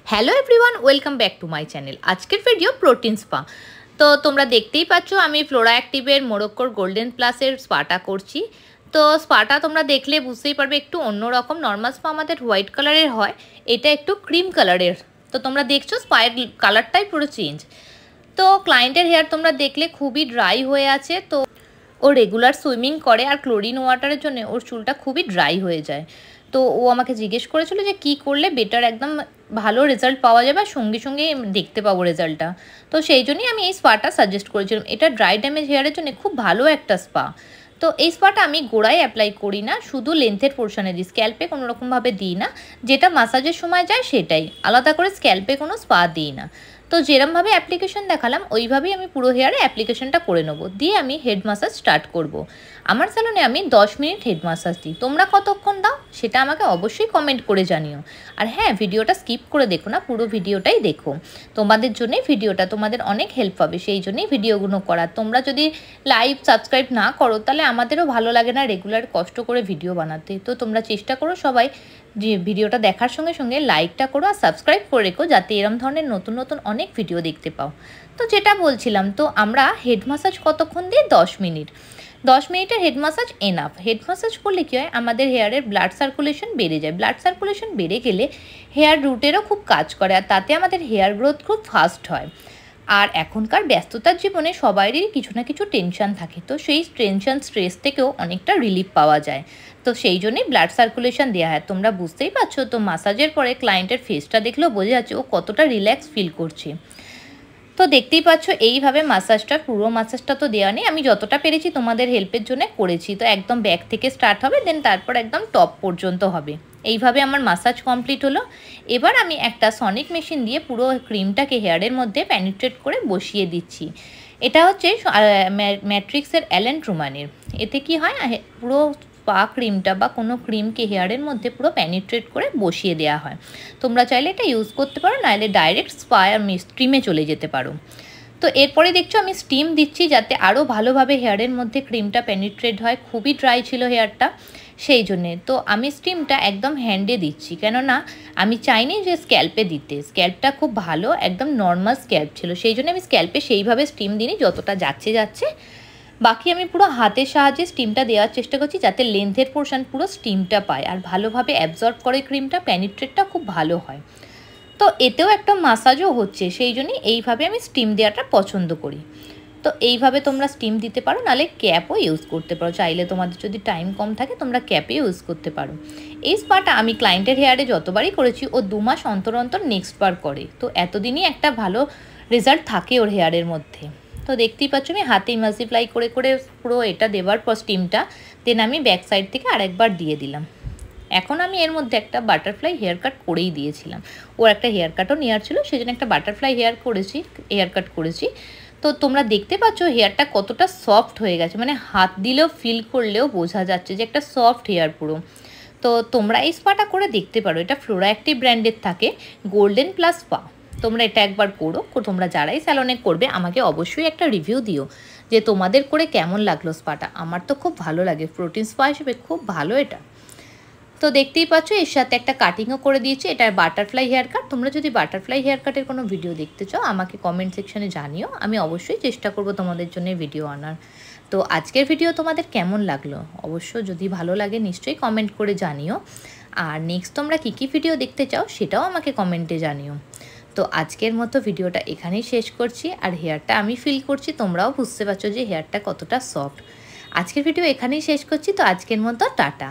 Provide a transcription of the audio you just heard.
Hello everyone, welcome back to my channel. আজকের video protein spa. তো তোমরা দেখতেই পাচ্ছ আমি ফ্লোরাঅ্যাক্টিভের মোরক্কোর গোল্ডেন প্লাসের স্পাটা করছি। তো স্পাটা তোমরা দেখলে বুঝতেই পারবে একটু অন্যরকম। নর্মাল স্পা আমাদের হোয়াইট কালারের হয়, এটা একটু ক্রিম কালারের। তো তোমরা দেখছো স্পায়ের কালারটাই পুরো চেঞ্জ। তো ক্লায়েন্টের হেয়ার তোমরা দেখলে খুবই ড্রাই হয়ে আছে। তো ও রেগুলার সুইমিং করে আর ক্লোরিন ওয়াটারের জন্য ওর চুলটা খুবই ড্রাই হয়ে যায়। তো ও আমাকে জিজ্ঞেস করেছিল যে কী করলে বেটার একদম ভালো রেজাল্ট পাওয়া যাবে আর সঙ্গে সঙ্গে দেখতে পাবো রেজাল্টটা। তো সেই জন্যই আমি এই স্পাটা সাজেস্ট করেছিলাম। এটা ড্রাই ড্যামেজ হেয়ারের জন্য খুব ভালো একটা স্পা। তো এই স্পাটা আমি গোড়ায় অ্যাপ্লাই করি না, শুধু লেন্থের পোর্শনে দিই, স্ক্যাল্পে কোনো রকমভাবে দিই না। যেটা মাসাজের সময় যায় সেটাই, আলাদা করে স্ক্যাল্পে কোনো স্পা দিই না। তো যেরমভাবে অ্যাপ্লিকেশন দেখালাম ওইভাবেই আমি পুরো হেয়ারে অ্যাপ্লিকেশনটা করে নেবো, দিয়ে আমি হেড মাসাজ স্টার্ট করব। আমার স্যালনে আমি 10 মিনিট হেড মাসাজ দিই। তোমরা কতক্ষণ দাও সেটা আমাকে অবশ্যই কমেন্ট করে জানিও। আর হ্যাঁ, ভিডিওটা স্কিপ করে দেখো না, পুরো ভিডিওটাই দেখো। তোমাদের জন্যই ভিডিওটা, তোমাদের অনেক হেল্প হবে, সেই জন্যই ভিডিওগুলো করা। তোমরা যদি লাইভ সাবস্ক্রাইব না করো তাহলে আমাদেরও ভালো লাগে না রেগুলার কষ্ট করে ভিডিও বানাতে। তো তোমরা চেষ্টা করো সবাই যে ভিডিওটা দেখার সঙ্গে সঙ্গে লাইকটা করো আর সাবস্ক্রাইব করে রেখো, যাতে এরম ধরনের নতুন নতুন অনেক ভিডিও দেখতে পাও। তো যেটা বলছিলাম, তো আমরা হেড মাসাজ কতক্ষণ দিই? 10 মিনিট। 10 মিনিটের head massage enough. Head massage করলে কী হয়, আমাদের হেয়ারের ব্লাড সার্কুলেশন বেড়ে যায়। ব্লাড সার্কুলেশন বেড়ে গেলে হেয়ার রুটেরও খুব কাজ করে, আর তাতে আমাদের হেয়ার গ্রোথ খুব ফাস্ট হয়। আর এখনকার ব্যস্ততার জীবনে সবারই কিছু না কিছু টেনশান থাকে, তো সেই টেনশান স্ট্রেস থেকেও অনেকটা রিলিফ পাওয়া যায়। তো সেই জন্যই ব্লাড সার্কুলেশন দেওয়া হয়। তোমরা বুঝতেই পারছো, তো মাসাজের পরে ক্লায়েন্টের ফেসটা দেখলেও বোঝা যাচ্ছে ও কতটা রিল্যাক্স ফিল করছে। তো দেখতেই পাচ্ছ এইভাবে মাসাজটা, পুরো মাসাজটা তো দেওয়া নেই, আমি যতটা পেরেছি তোমাদের হেল্পের জন্য করেছি। তো একদম ব্যাক থেকে স্টার্ট হবে, দেন তারপর একদম টপ পর্যন্ত হবে। এইভাবে আমার মাসাজ কমপ্লিট হলো। এবার আমি একটা সনিক মেশিন দিয়ে পুরো ক্রিমটাকে হেয়ারের মধ্যে পেনিট্রেট করে বসিয়ে দিচ্ছি। এটা হচ্ছে ম্যাট্রিক্সের অ্যালেন ট্রুম্যানের। এতে কি হয়, পুরো স্পা ক্রিমটা বা কোনো ক্রিমকে হেয়ারের মধ্যে পুরো পেনিট্রেট করে বসিয়ে দেওয়া হয়। তোমরা চাইলে এটা ইউজ করতে পারো, নাহলে ডাইরেক্ট স্পা আর স্টিমে চলে যেতে পারো। তো এরপরে দেখছো আমি স্টিম দিচ্ছি, যাতে আরও ভালোভাবে হেয়ারের মধ্যে ক্রিমটা পেনিট্রেট হয়। খুবই ড্রাই ছিল হেয়ারটা, সেই জন্যে। তো আমি স্টিমটা একদম হ্যান্ডে দিচ্ছি, কেননা আমি চাইনি যে স্ক্যাল্পে দিতে। স্ক্যাল্পটা খুব ভালো, একদম নর্মাল স্ক্যাল্প ছিল, সেই জন্য আমি স্ক্যাল্পে সেইভাবে স্টিম দিইনি, যতটা যাচ্ছে। বাকি আমি পুরো হাতের সাহায্যে স্টিমটা দেওয়ার চেষ্টা করছি, যাতে লেন্থের পোর্শন পুরো স্টিমটা পায় আর ভালোভাবে অ্যাবজর্ব করে ক্রিমটা, পেনিট্রেটটা খুব ভালো হয়। তো এতেও একটা মাসাজও হচ্ছে, সেই জন্যই এইভাবে আমি স্টিম দেওয়াটা পছন্দ করি। তো এইভাবে তোমরা স্টিম দিতে পারো, নাহলে ক্যাপও ইউজ করতে পারো। চাইলে তোমাদের যদি টাইম কম থাকে তোমরা ক্যাপে ইউজ করতে পারো। এই স্পাটা আমি ক্লায়েন্টের হেয়ারে যতবারই করেছি ও 2 মাস অন্তর অন্তর নেক্সট বার করে। তো এতদিনই একটা ভালো রেজাল্ট থাকে ওর হেয়ারের মধ্যে। তো দেখতেই পাচ্ছ আমি হাতে মাল্টিপ্লাই করে করে পুরো এটা দেওয়ার পর স্টিমটা, দেন আমি ব্যাক সাইড থেকে আরেকবার দিয়ে দিলাম। এখন আমি এর মধ্যে একটা বাটারফ্লাই হেয়ার কাট করেই দিয়েছিলাম। ওর একটা হেয়ার কাটও নেওয়ার ছিল, সেই জন্য একটা বাটারফ্লাই হেয়ার কাট করেছি। তো তোমরা দেখতে পাচ্ছ হেয়ারটা কতটা সফট হয়ে গেছে, মানে হাত দিলেও ফিল করলেও বোঝা যাচ্ছে যে একটা সফট হেয়ার পুরো। তো তোমরা এই স্পাটা করে দেখতে পারো। এটা ফ্লোরাঅ্যাক্টিভ ব্র্যান্ডের থাকে, গোল্ডেন প্লাস স্পা। তোমরা এটা একবার করো। তোমরা যারাই স্যালনে করবে আমাকে অবশ্যই একটা রিভিউ দিও যে তোমাদের করে কেমন লাগলো স্পাটা। আমার তো খুব ভালো লাগে, প্রোটিন স্পা হিসেবে খুব ভালো এটা। তো দেখতেই পাচ্ছ এর সাথে একটা কাটিংও করে দিয়েছি। এটা বাটারফ্লাই হেয়ার কাট। তোমরা যদি বাটারফ্লাই হেয়ার কাটের কোনো ভিডিও দেখতে চাও আমাকে কমেন্ট সেকশনে জানিও, আমি অবশ্যই চেষ্টা করব তোমাদের জন্য ভিডিও আনার। তো আজকের ভিডিও তোমাদের কেমন লাগলো অবশ্য যদি ভালো লাগে নিশ্চয়ই কমেন্ট করে জানিও। আর নেক্সট তোমরা কী কী ভিডিও দেখতে চাও সেটাও আমাকে কমেন্টে জানিও। তো আজকের মতো ভিডিওটা এখানেই শেষ করছি। আর হেয়ারটা আমি ফিল করছি, তোমরাও বুঝতে পারছো যে হেয়ারটা কতটা সফট। আজকের ভিডিও এখানেই শেষ করছি। তো আজকের মতো টাটা।